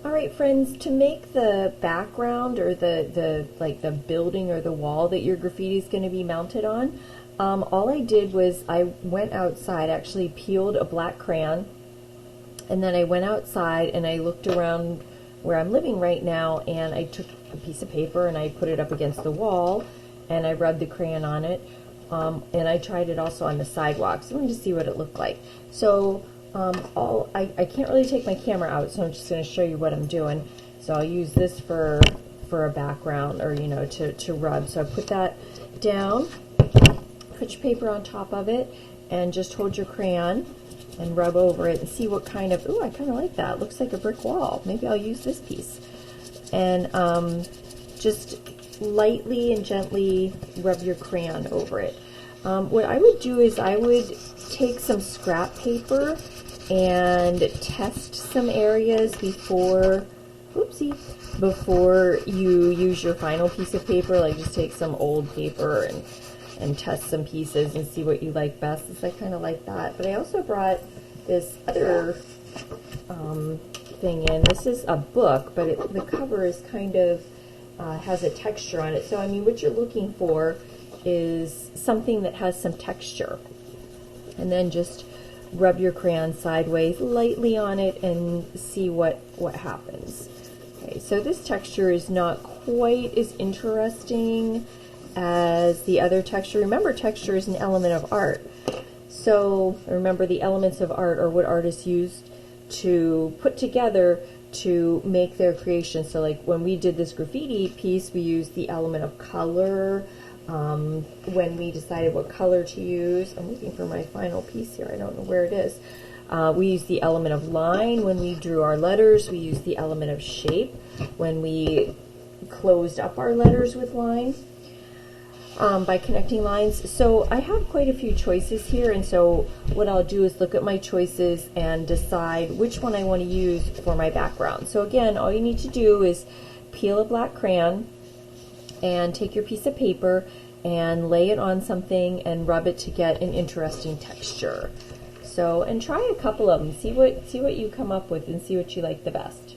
All right, friends, to make the background or the building or the wall that your graffiti is going to be mounted on, all I did was I went outside, actually peeled a black crayon, and then I went outside and I looked around where I'm living right now, and I took a piece of paper and I put it up against the wall and I rubbed the crayon on it, and I tried it also on the sidewalk, so I wanted to see what it looked like. So I can't really take my camera out, so I'm just going to show you what I'm doing. So I'll use this for a background, or to rub. So I put that down, put your paper on top of it, and just hold your crayon and rub over it and see what kind of, ooh, I kind of like that. It looks like a brick wall. Maybe I'll use this piece. And just lightly and gently rub your crayon over it. What I would do is I would take some scrap paper and test some areas before you use your final piece of paper. Like, just take some old paper and test some pieces and see what you like best. I kind of like that. But I also brought this other thing in. This is a book, but the cover is kind of has a texture on it. So I mean, what you're looking for is something that has some texture. And then just rub your crayon sideways lightly on it and see what happens. Okay, so this texture is not quite as interesting as the other texture. Remember, texture is an element of art. So remember, the elements of art are what artists used to put together to make their creation. So like when we did this graffiti piece, we used the element of color. When we decided what color to use, I'm looking for my final piece here, I don't know where it is. We used the element of line when we drew our letters. We used the element of shape when we closed up our letters with line, by connecting lines. So I have quite a few choices here, and so what I'll do is look at my choices and decide which one I want to use for my background. So again, all you need to do is peel a black crayon and take your piece of paper and lay it on something and rub it to get an interesting texture. So, and try a couple of them. See what you come up with and see what you like the best.